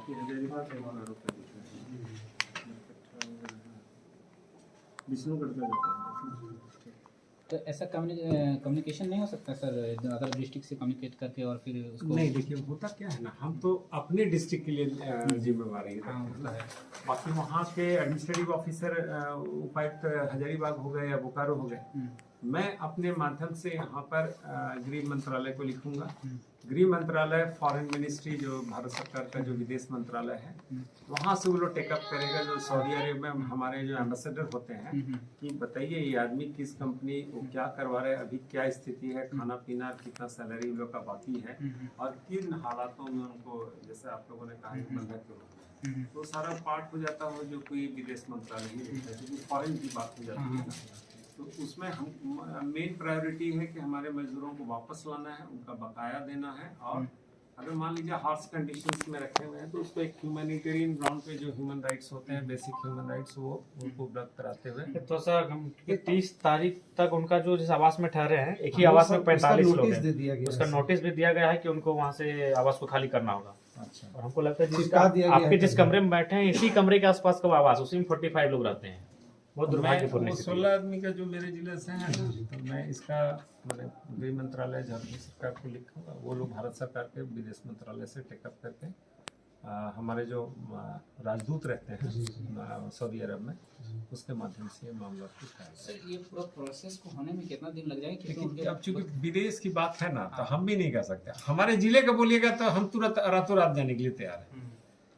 बाकी हजारीबाग से बोकारो का विष्णुगढ़ का जाता है। तो ऐसा कम्युनिकेशन नहीं हो सकता सर, अदर डिस्ट्रिक्ट से कम्युनिकेट करके और फिर उसको? नहीं, देखिए होता क्या है ना, हम तो अपने डिस्ट्रिक्ट के लिए जिम्मेवारी रखते हैं ना। बाकी वहाँ के एडमिनिस्ट्रेटिव ऑफिसर उपायुक्त हजारीबाग हो गए या बोकारो हो गए, मैं अपने माध्यम से यहाँ पर गृह मंत्रालय को लिखूंगा। गृह मंत्रालय फॉरेन मिनिस्ट्री जो भारत सरकार का जो विदेश मंत्रालय है, वहाँ से वो लोग टेकअप करेगा जो सऊदी अरब में हमारे जो एम्बेसडर होते हैं कि बताइए ये आदमी किस कंपनी को क्या करवा रहे हैं, अभी क्या स्थिति है, खाना पीना कितना सैलरी लोग का बाकी है और किन हालातों में उनको, जैसे आप लोगों ने कहा बंधक के रूप में, तो सारा पार्ट हो जाता हो जो कोई विदेश मंत्रालय ही रहता है, क्योंकि फॉरेन की बात हो जाती है ना। तो उसमें हम मेन प्रायोरिटी है कि हमारे मजदूरों को वापस लाना है, उनका बकाया देना है, और अगर मान लीजिए हार्श कंडीशंस में रखे हुए हैं तो उसको एक ह्यूमैनिटेरियन ग्राउंड पे जो ह्यूमन राइट्स होते हैं, बेसिक ह्यूमन राइट्स, वो उनको उपलब्ध कराते हुए। तो सर 30 तारीख तक उनका जो जिस आवास में ठहरे हैं, एक ही आवास में 45 लोग हैं, उसका नोटिस भी दिया गया है कि उनको वहाँ से आवास को खाली करना होगा। अच्छा, और हमको लगता है आपके जिस कमरे में बैठे हैं, इसी कमरे के आसपास का आवास, उसी में 45 लोग रहते हैं। बहुत दुर्भाग्यपूर्ण है। 16 आदमी का जो मेरे जिले से है ना, तो मैं इसका मैंने गृह मंत्रालय झारखंड सरकार को लिखूंगा, वो लोग भारत सरकार के विदेश मंत्रालय से टेकअप करके हमारे जो राजदूत रहते हैं सऊदी अरब में, उसके माध्यम से ये मामला उठाया। सर ये पूरा प्रोसेस को होने में कितना दिन लग जाएगा? लेकिन अब चूंकि विदेश की बात है ना, तो हम भी नहीं कर सकते। हमारे जिले का बोलिएगा तो हम तुरंत रातों रात जाने के लिए तैयार है,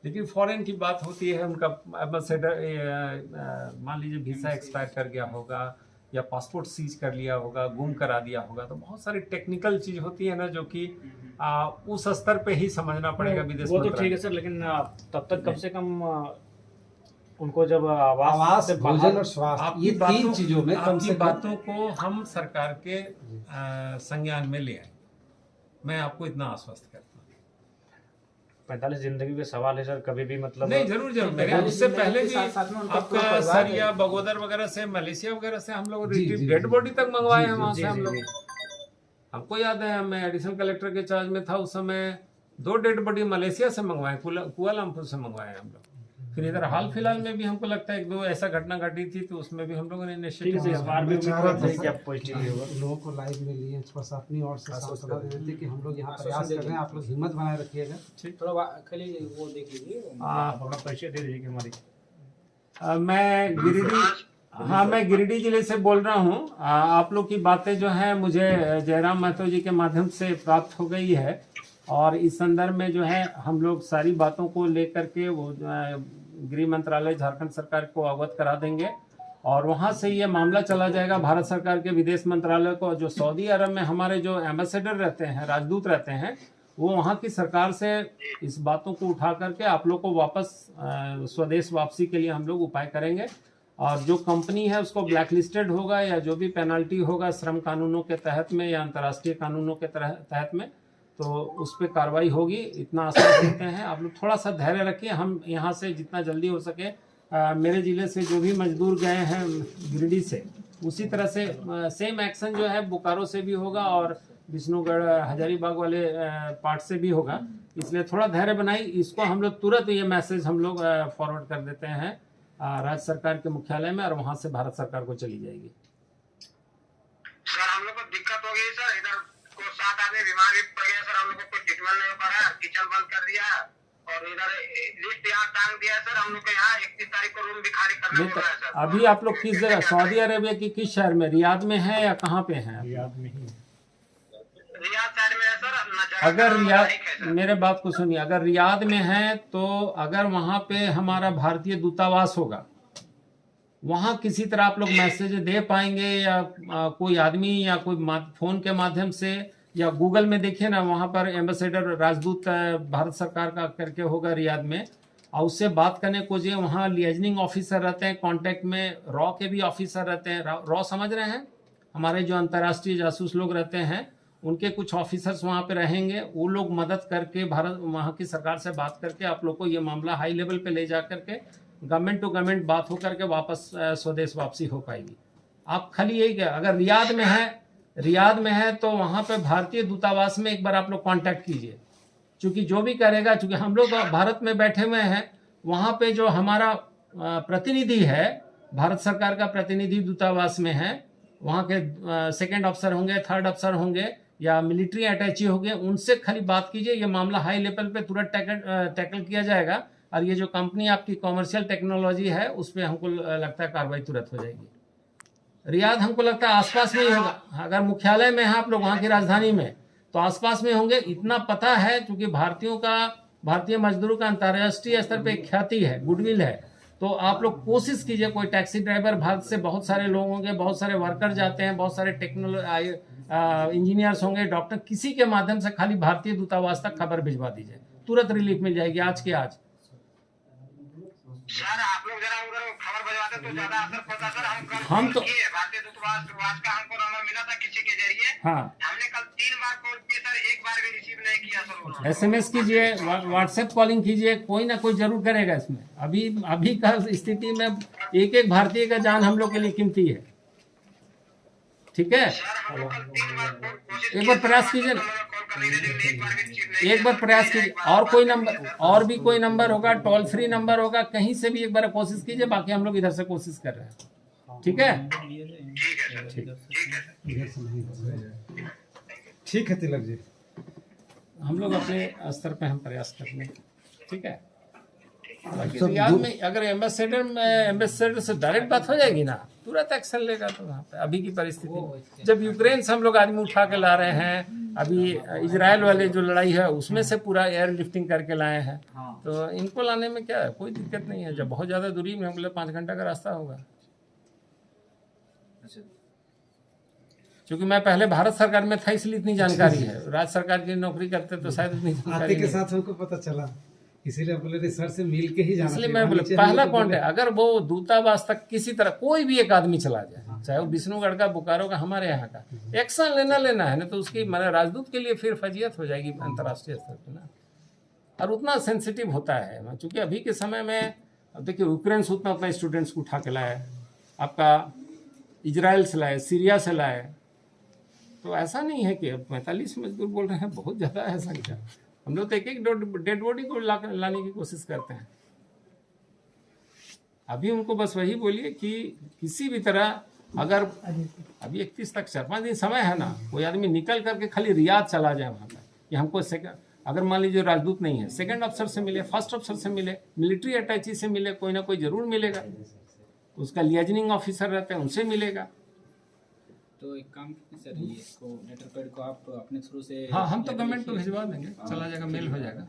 लेकिन फॉरेन की बात होती है, उनका एम्बेसडर मान लीजिए वीजा एक्सपायर कर गया होगा या पासपोर्ट सीज कर लिया होगा, गुम करा दिया होगा, तो बहुत सारी टेक्निकल चीज होती है ना, जो कि उस स्तर पे ही समझना पड़ेगा विदेश वो तो ठीक है सर, लेकिन तब तक कम से कम उनको जब आवास, भोजन और स्वास्थ्य, ये तीन चीजों में कम से कम बातों को हम सरकार के संज्ञान में ले आए, मैं आपको इतना आश्वस्त करता हूँ। 45 जिंदगी के सवाल है सर, कभी भी मतलब नहीं, जरूर जरूर मेरे उससे पहले भी आपका सरिया बगोदर वगैरह से, मलेशिया वगैरह से हम लोग डेड बॉडी तक मंगवाए हैं वहां से हम लोग। हमको याद है, मैं एडिशनल कलेक्टर के चार्ज में था उस समय, 2 डेड बॉडी मलेशिया से मंगवाए, कुआलालंपुर से मंगवाए हम लोग। फिर इधर हाल फिलहाल में भी हमको लगता है 2 ऐसा घटना घटी थी, तो उसमें भी हम लोगों ने इनिशिएटिव इस बार भी पॉजिटिव होगा। लोगों को लाइव में लिए बस अपनी ओर से सांत्वना दे देते कि हम लोग यहाँ प्रयास कर रहे हैं, आप लोग हिम्मत बनाए रखिएगा। थोड़ा खाली वो देख लीजिए, आप अपना परिचय दे दीजिए कि हमारी। मैं गिरिडीह जिले से बोल रहा हूँ। आप लोग की बातें जो है मुझे जयराम महतो जी के माध्यम से प्राप्त हो गई है, और इस संदर्भ में जो है हम लोग सारी बातों को लेकर के वो गृह मंत्रालय झारखंड सरकार को अवगत करा देंगे, और वहाँ से ये मामला चला जाएगा भारत सरकार के विदेश मंत्रालय को। जो सऊदी अरब में हमारे जो एम्बेसडर रहते हैं, राजदूत रहते हैं, वो वहाँ की सरकार से इस बातों को उठा करके आप लोग को वापस स्वदेश वापसी के लिए हम लोग उपाय करेंगे, और जो कंपनी है उसको ब्लैक लिस्टेड होगा या जो भी पेनल्टी होगा श्रम कानूनों के तहत में या अंतर्राष्ट्रीय कानूनों के तहत में, तो उस पर कार्रवाई होगी। इतना आश्वासन देते हैं। आप लोग थोड़ा सा धैर्य रखिए, हम यहाँ से जितना जल्दी हो सके, मेरे ज़िले से जो भी मजदूर गए हैं गिरिडीह से, उसी तरह से सेम एक्शन जो है बोकारो से भी होगा और विष्णुगढ़ हजारीबाग वाले पार्ट से भी होगा। इसलिए थोड़ा धैर्य बनाई, इसको हम लोग तुरंत ये मैसेज हम लोग फॉरवर्ड कर देते हैं राज्य सरकार के मुख्यालय में, और वहाँ से भारत सरकार को चली जाएगी। सर हम लोग को दिक्कत हो गई सर, इधर को 7 आदमी बीमार भी पड़ गए सर, हम लोग को कोई ट्रीटमेंट नहीं हो पा रहा, किचन बंद कर दिया और इधर लिस्ट यहाँ टांग दिया सर। हम लोग को यहाँ 31 तारीख को रूम भी खाली करना हो रहा है सर। अभी आप लोग किस जगह, सऊदी अरेबिया की किस शहर में, रियाद में है या कहाँ पे हैं? रियाद में ही, रियाद साइड में है सर। अगर रियाद, मेरे बात को सुनिए, अगर रियाद में है तो अगर वहाँ पे हमारा भारतीय दूतावास होगा, वहाँ किसी तरह आप लोग मैसेज दे पाएंगे, या कोई आदमी या कोई फोन के माध्यम से, या गूगल में देखिए ना, वहाँ पर एम्बेसडर राजदूत भारत सरकार का करके होगा रियाद में, और उससे बात करने को जो वहाँ लिएजनिंग ऑफिसर रहते हैं कांटेक्ट में, रॉ के भी ऑफिसर रहते हैं, रॉ समझ रहे हैं, हमारे जो अंतर्राष्ट्रीय जासूस लोग रहते हैं, उनके कुछ ऑफिसर्स वहाँ पे रहेंगे, वो लोग मदद करके भारत वहाँ की सरकार से बात करके आप लोग को ये मामला हाई लेवल पे ले जा करके गवर्नमेंट टू गवर्नमेंट बात हो करके वापस स्वदेश वापसी हो पाएगी। आप खाली यही क्या, अगर रियाद में है तो वहाँ पे भारतीय दूतावास में एक बार आप लोग कांटेक्ट कीजिए, चूंकि जो भी करेगा, चूंकि हम लोग भारत में बैठे हुए हैं, वहाँ पे जो हमारा प्रतिनिधि है, भारत सरकार का प्रतिनिधि दूतावास में है, वहाँ के सेकंड अफसर होंगे, थर्ड अफसर होंगे या मिलिट्री अटैची होंगे, उनसे खाली बात कीजिए, ये मामला हाई लेवल पे तुरंत टैकल किया जाएगा। और ये जो कंपनी आपकी कॉमर्शियल टेक्नोलॉजी है, उस पर हमको लगता है कार्रवाई तुरंत हो जाएगी। रियाद हमको लगता है आसपास में ही होगा, अगर मुख्यालय में है आप लोग वहाँ की राजधानी में, तो आसपास में होंगे, इतना पता है। क्योंकि भारतीय मजदूरों का अंतर्राष्ट्रीय स्तर पे एक ख्याति है, गुडविल है। तो आप लोग कोशिश कीजिए, कोई टैक्सी ड्राइवर, भारत से बहुत सारे लोग होंगे, बहुत सारे वर्कर जाते हैं, बहुत सारे इंजीनियर्स होंगे, डॉक्टर, किसी के माध्यम से खाली भारतीय दूतावास तक खबर भिजवा दीजिए, तुरंत रिलीफ मिल जाएगी आज के आज। सर आप लोग जरा उधर खबर भिजवाते तो ज्यादा असर पड़ता सर। हम तो भारतीय दूतावास का हमको नंबर मिला था किसी के जरिए। हाँ, हमने कल 3 बार कॉल किया सर, एक बार भी रिसीव नहीं किया सर उन्होंने। SMS कीजिए, व्हाट्सएप कॉलिंग कीजिए, कोई ना कोई जरूर करेगा इसमें। अभी का स्थिति में एक भारतीय का जान हम लोग के लिए कीमती है। ठीक है, एक बार प्रयास कीजिए ना, एक बार प्रयास कीजिए। और कोई नंबर, और भी कोई नंबर होगा, टोल फ्री नंबर होगा, कहीं से भी एक बार कोशिश कीजिए। बाकी हम लोग इधर से कोशिश कर रहे हैं। ठीक है, ठीक है तिलक जी, हम लोग अपने स्तर पे हम प्रयास कर लें। ठीक है, रियाद में अगर एम्बेसडर से डायरेक्ट बात हो जाएगी ना, तुरंत एक्शन लेगा। तो वहाँ पे अभी की परिस्थिति, जब यूक्रेन से हम लोग आदमी उठा के ला रहे हैं, अभी इजराइल वाले जो लड़ाई है उसमें से पूरा एयर लिफ्टिंग करके लाए हैं, तो इनको लाने में क्या है, कोई दिक्कत नहीं है। जब बहुत ज़्यादा दूरी में, हम लोग 5 घंटा का रास्ता होगा। क्योंकि मैं पहले भारत सरकार में था, इसलिए इतनी जानकारी है। राज्य सरकार की नौकरी करते तो शायद इतनी जानकारी के साथ हमको पता चला, इसीलिए बोले सर से मिल के ही जाना। इसलिए मैं बोले पहला पॉइंट है, अगर वो दूतावास तक किसी तरह कोई भी एक आदमी चला जाए, चाहे वो विष्णुगढ़ का, बोकारो का, हमारे यहाँ का, एक्शन लेना है ना, तो उसकी मैंने राजदूत के लिए फिर फजीयत हो जाएगी अंतर्राष्ट्रीय स्तर पर ना। और उतना सेंसिटिव होता है, चूंकि अभी के समय में देखिए, यूक्रेन से उतना स्टूडेंट्स को उठा के लाए, आपका इजराइल से लाए, सीरिया से लाए। तो ऐसा नहीं है कि 45 मजदूर बोल रहे हैं, बहुत ज़्यादा है संख्या। हम लोग तो एक डेड बॉडी को लाने की कोशिश करते हैं। अभी उनको बस वही बोलिए कि किसी भी तरह, अगर अभी 31 तक 4-5 दिन समय है ना, कोई आदमी निकल करके खाली रियाद चला जाए वहाँ पर, कि हमको अगर मान लीजिए राजदूत नहीं है, सेकंड अफसर से मिले, फर्स्ट अफसर से मिले, मिलिट्री अटैची से मिले, कोई ना कोई जरूर मिलेगा। उसका लियाजनिंग ऑफिसर रहते हैं, उनसे मिलेगा। तो एक काम कीजिए सर, ये इसको लेटर पैड को आप अपने थ्रू से, हाँ, हम तो गवर्नमेंट को भिजवा देंगे, चला जाएगा, मेल हो जाएगा।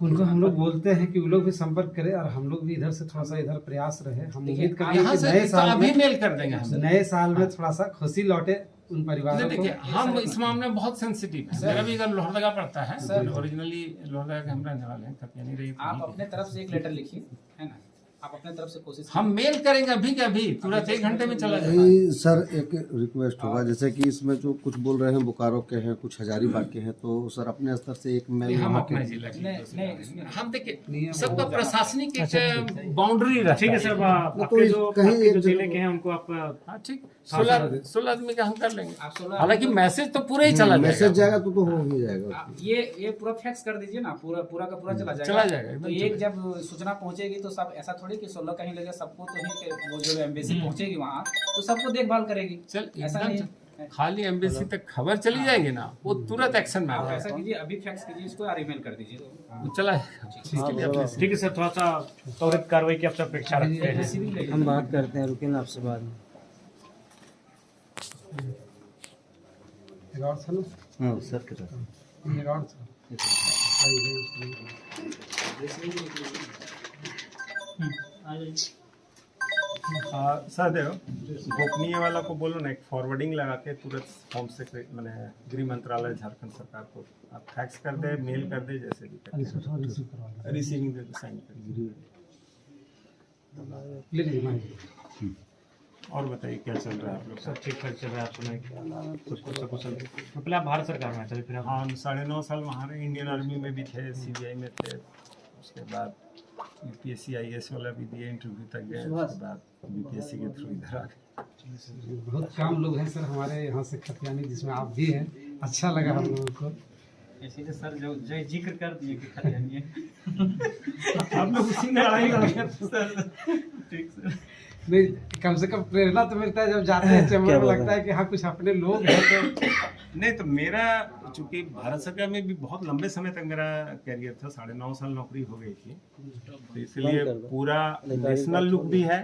उनको हम लोग बोलते हैं कि वो लोग भी संपर्क करें, और हम लोग भी इधर से थोड़ा सा इधर प्रयास रहे। हम उम्मीद करेंगे यहाँ कि से नए साल अभी में, मेल कर देंगे हम। नए साल में थोड़ा सा खुशी लौटे उन परिवारों को। देखिए, हम इस मामले में बहुत सेंसिटिव है। मेरा भी अगर लोहरदगा पड़ता है, ओरिजिनली लोहरदगा के हम रहने वाले हैं, कपियानी रही। आप अपने तरफ से एक लेटर लिखिए, है ना, आप अपने तरफ से कोशिश, हम मेल करेंगे अभी के अभी, तुरंत 1 घंटे में चला जाएगा। सर एक रिक्वेस्ट होगा, जैसे कि इसमें जो कुछ बोल रहे हैं बोकारो के हैं, कुछ हजारीबाग के हैं, तो सर अपने स्तर से एक मेल हम वहाँ अपने के जिला की नहीं, हम देखिए, सबका प्रशासनिक एक बाउंड्री रहता है। ठीक है सर, आपके कहीं जो एक जिले के हैं उनको आप, हाँ ठीक, 16 आदमी का हम कर लेंगे। आप 16 हालांकि मैसेज तो पूरा ही चला जाएगा। मैसेज जाएगा तो हो ही जाएगा। ये पूरा फैक्स कर दीजिए ना, पूरा का पूरा चला जाएगा। चला जाएगा, तो एक जब सूचना पहुंचेगी तो सब, ऐसा थोड़ी कि 16 कहीं लगे सबको, तो नहीं कि वो जो एम्बेसी पहुंचेगी वहाँ तो सबको देखभाल करेगी। चल, ऐसा एकदम नहीं, खाली एम्बेसी तक खबर चली जाएगी ना, वो तुरंत एक्शन में आ आप जाएगा। ऐसा कीजिए, अभी फैक्स कीजिए इसको और ईमेल कर दीजिए, वो चला जाएगा। इसके लिए अपने ठीक है सर, थोड़ा सा त्वरित कार्रवाई की आपसे अपेक्षा रखते हैं। हम बात करते हैं, रुकिए ना, आपसे बाद में। एक और था ना, हाँ सर के साथ एक और था। सहदेव, गोपनीय वाला को बोलो ना, एक फॉरवर्डिंग लगा के तुरंत होम सेक्रेटरी, मैंने गृह मंत्रालय झारखंड सरकार को आप फैक्स कर दे, मेल कर दे, जैसे भी कर दे, रिसीविंग दे, साइन कर दे। और बताइए क्या चल रहा है आप लोग? सर ठीक ठाक चल रहा है, आप सुनाए कुछ तो पहले आप भारत सरकार में चले, फिर आप हाँ, 9.5 साल वहाँ रहे, इंडियन आर्मी में भी थे, CBI में थे, उसके बाद UPSC IAS वाला भी दिए, इंटरव्यू तक गए, उसके बाद BPSC के थ्रू इधर आ गए। बहुत कम लोग हैं सर हमारे यहाँ से खतियानी, जिसमें आप भी हैं। अच्छा लगा हम लोगों को। इसीलिए सर जो जो जिक्र कर दिए कि खलियानी है आप लोग उसी में लड़ाई लड़के सर। ठीक सर। नहीं, कम से कम प्रेरणा तो मिलता है जब जाते हैं चैम्बर में, लगता है कि हाँ कुछ अपने लोग हैं तो। नहीं तो मेरा चूंकि भारत सरकार में भी बहुत लंबे समय तक मेरा कैरियर था, 9.5 साल नौकरी हो गई थी, तो इसलिए पूरा नेशनल लुक भी है